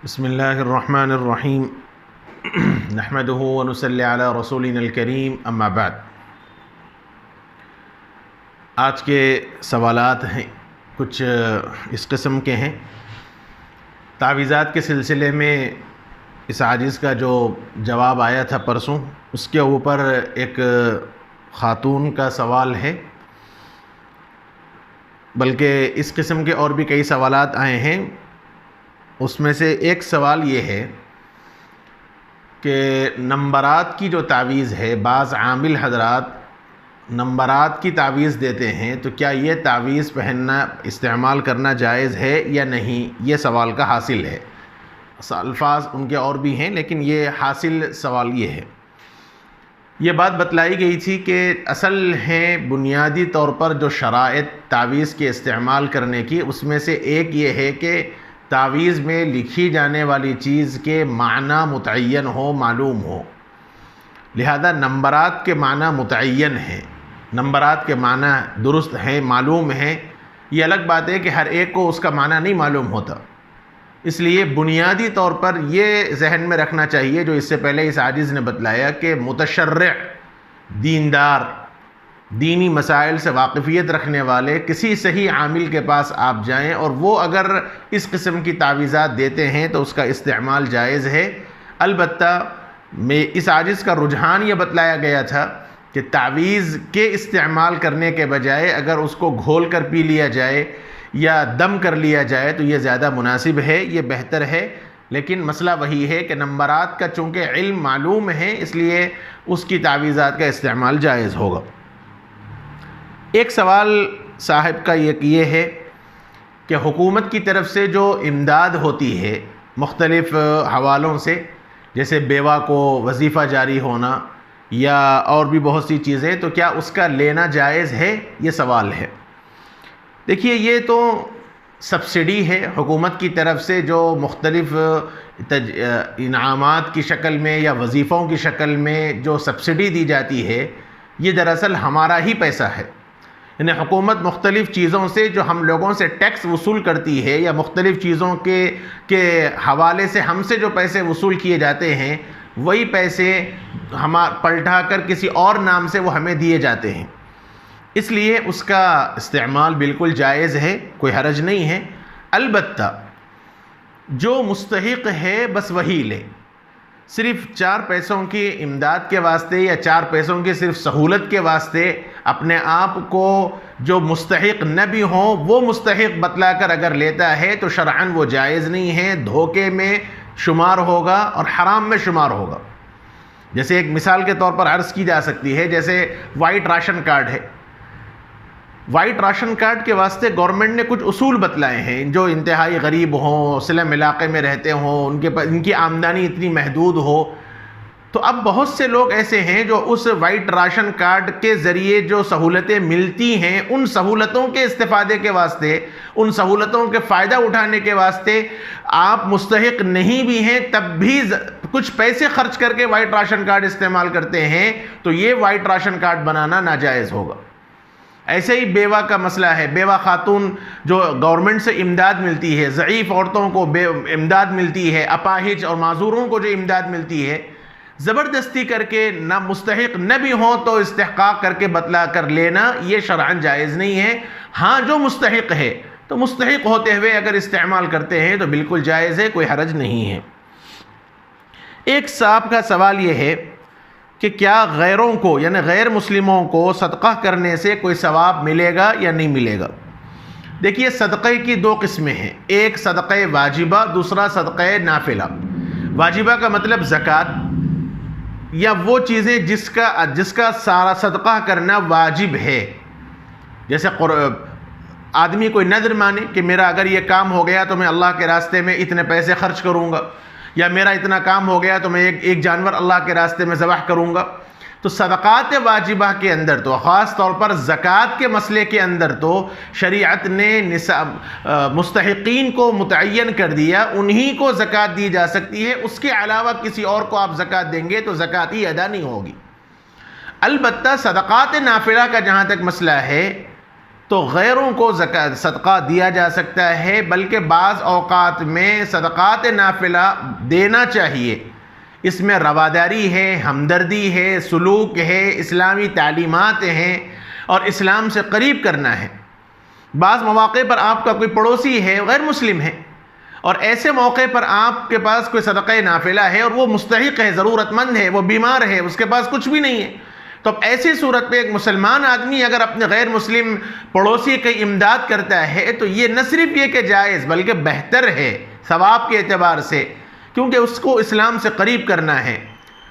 بسم اللہ الرحمن الرحیم نحمده ونصلی علی رسولنا الکریم اما بعد۔ آج کے سوالات ہیں کچھ اس قسم کے ہیں۔ تعویذات کے سلسلے میں اس عاجز کا جو جواب آیا تھا پرسوں، اس کے اوپر ایک خاتون کا سوال ہے، بلکہ اس قسم کے اور بھی کئی سوالات آئے ہیں۔ اس میں سے ایک سوال یہ ہے کہ نمبرات کی جو تعویذ ہے، بعض عامل حضرات نمبرات کی تعویذ دیتے ہیں، تو کیا یہ تعویذ پہننا استعمال کرنا جائز ہے یا نہیں؟ یہ سوال کا حاصل ہے۔ الفاظ ان کے اور بھی ہیں، لیکن یہ حاصل سوال یہ ہے۔ یہ بات بتلائی گئی تھی کہ اصل ہیں بنیادی طور پر جو شرائط تعویذ کے استعمال کرنے کی، اس میں سے ایک یہ ہے کہ تعویذ میں لکھی جانے والی چیز کے معنی متعین ہو، معلوم ہو۔ لہذا نمبرات کے معنی متعین ہیں، نمبرات کے معنی درست ہیں، معلوم ہیں۔ یہ الگ بات ہے کہ ہر ایک کو اس کا معنی نہیں معلوم ہوتا، اس لیے بنیادی طور پر یہ ذہن میں رکھنا چاہیے، جو اس سے پہلے اس عاجز نے بتلایا، کہ متشرع، دیندار، دینی مسائل سے واقفیت رکھنے والے کسی صحیح عامل کے پاس آپ جائیں، اور وہ اگر اس قسم کی تعویذات دیتے ہیں تو اس کا استعمال جائز ہے۔ البتہ اس عاجز کا رجحان یہ بتلایا گیا تھا کہ تعویذ کے استعمال کرنے کے بجائے اگر اس کو گھول کر پی لیا جائے یا دم کر لیا جائے تو یہ زیادہ مناسب ہے، یہ بہتر ہے۔ لیکن مسئلہ وہی ہے کہ نمبرات کا چونکہ علم معلوم ہے، اس لیے اس کی تعویذات کا استعمال جائز ہوگا۔ ایک سوال صاحب کا یہ ہے کہ حکومت کی طرف سے جو امداد ہوتی ہے مختلف حوالوں سے، جیسے بیوہ کو وظیفہ جاری ہونا یا اور بھی بہت سی چیزیں، تو کیا اس کا لینا جائز ہے؟ یہ سوال ہے۔ دیکھیے، یہ تو سبسڈی ہے حکومت کی طرف سے، جو مختلف انعامات کی شکل میں یا وظیفوں کی شکل میں جو سبسڈی دی جاتی ہے، یہ دراصل ہمارا ہی پیسہ ہے۔ یعنی حکومت مختلف چیزوں سے جو ہم لوگوں سے ٹیکس وصول کرتی ہے، یا مختلف چیزوں کے حوالے سے ہم سے جو پیسے وصول کیے جاتے ہیں، وہی پیسے پلٹا کر کسی اور نام سے وہ ہمیں دیے جاتے ہیں۔ اس لیے اس کا استعمال بالکل جائز ہے، کوئی حرج نہیں ہے۔ البتہ جو مستحق ہے بس وہی لے۔ صرف 4 پیسوں کی امداد کے واسطے یا 4 پیسوں کی صرف سہولت کے واسطے اپنے آپ کو جو مستحق نہ بھی ہوں وہ مستحق بتلا کر اگر لیتا ہے تو شرعاً وہ جائز نہیں ہے، دھوکے میں شمار ہوگا اور حرام میں شمار ہوگا۔ جیسے ایک مثال کے طور پر عرض کی جا سکتی ہے، جیسے وائٹ راشن کارڈ ہے۔ وائٹ راشن کارڈ کے واسطے گورنمنٹ نے کچھ اصول بتلائے ہیں، جو انتہائی غریب ہوں، سلم علاقے میں رہتے ہوں، ان کی آمدنی اتنی محدود ہو، تو اب بہت سے لوگ ایسے ہیں جو اس وائٹ راشن کارڈ کے ذریعے جو سہولتیں ملتی ہیں، ان سہولتوں کے استفادے کے واسطے، ان سہولتوں کے فائدہ اٹھانے کے واسطے آپ مستحق نہیں بھی ہیں، تب بھی کچھ پیسے خرچ کر کے وائٹ راشن کارڈ استعمال کرتے ہیں، تو یہ وائٹ راشن کارڈ بنانا ناجائز ہوگا۔ ایسے ہی بیوہ کا مسئلہ ہے۔ بیوہ خاتون جو گورنمنٹ سے امداد ملتی ہے، ضعیف عورتوں کو امداد ملتی ہے، اپاہج اور معذوروں کو جو امداد ملتی ہے، زبردستی کر کے نہ مستحق نہ بھی ہوں تو استحقاق کر کے بتلا کر لینا، یہ شرعاً جائز نہیں ہے۔ ہاں، جو مستحق ہے تو مستحق ہوتے ہوئے اگر استعمال کرتے ہیں تو بالکل جائز ہے، کوئی حرج نہیں ہے۔ ایک صاحب کا سوال یہ ہے کہ کیا غیروں کو، یعنی غیر مسلموں کو صدقہ کرنے سے کوئی ثواب ملے گا یا نہیں ملے گا؟ دیکھیے، صدقے کی 2 قسمیں ہیں، ایک صدقہ واجبہ، دوسرا صدقہ نافلہ۔ واجبہ کا مطلب زکوٰۃ یا وہ چیزیں جس کا سارا صدقہ کرنا واجب ہے۔ جیسے آدمی کوئی نذر مانے کہ میرا اگر یہ کام ہو گیا تو میں اللہ کے راستے میں اتنے پیسے خرچ کروں گا، یا میرا اتنا کام ہو گیا تو میں ایک جانور اللہ کے راستے میں ذبح کروں گا۔ تو صدقات واجبہ کے اندر تو، خاص طور پر زکوٰۃ کے مسئلے کے اندر تو شریعت نے مستحقین کو متعین کر دیا، انہی کو زکوٰۃ دی جا سکتی ہے، اس کے علاوہ کسی اور کو آپ زکوٰۃ دیں گے تو زکوٰۃ ہی ادا نہیں ہوگی۔ البتہ صدقات نافلہ کا جہاں تک مسئلہ ہے، تو غیروں کو صدقہ دیا جا سکتا ہے، بلکہ بعض اوقات میں صدقات نافلہ دینا چاہیے۔ اس میں رواداری ہے، ہمدردی ہے، سلوک ہے، اسلامی تعلیمات ہیں اور اسلام سے قریب کرنا ہے۔ بعض مواقع پر آپ کا کوئی پڑوسی ہے، غیر مسلم ہے، اور ایسے موقع پر آپ کے پاس کوئی صدقہ نافلہ ہے اور وہ مستحق ہے، ضرورت مند ہے، وہ بیمار ہے، اس کے پاس کچھ بھی نہیں ہے، تو اب ایسی صورت میں ایک مسلمان آدمی اگر اپنے غیر مسلم پڑوسی کی امداد کرتا ہے تو یہ نہ صرف یہ کہ جائز بلکہ بہتر ہے ثواب کے اعتبار سے، کیونکہ اس کو اسلام سے قریب کرنا ہے۔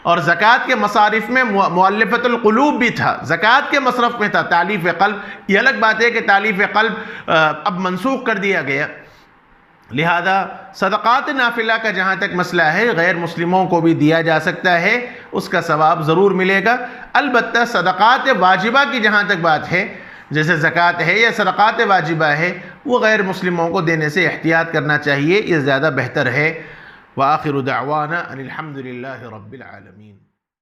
اور زکوٰۃ کے مصارف میں مؤلفۃ القلوب بھی تھا، زکوٰۃ کے مصرف میں تھا تالیف قلب۔ یہ الگ بات ہے کہ تالیف قلب اب منسوخ کر دیا گیا، لہذا صدقات نافلہ کا جہاں تک مسئلہ ہے غیر مسلموں کو بھی دیا جا سکتا ہے، اس کا ثواب ضرور ملے گا۔ البتہ صدقات واجبہ کی جہاں تک بات ہے، جیسے زکوٰۃ ہے یا صدقات واجبہ ہے، وہ غیر مسلموں کو دینے سے احتیاط کرنا چاہیے، یہ زیادہ بہتر ہے۔ وآخر دعوانا ان الحمد للہ رب العالمین۔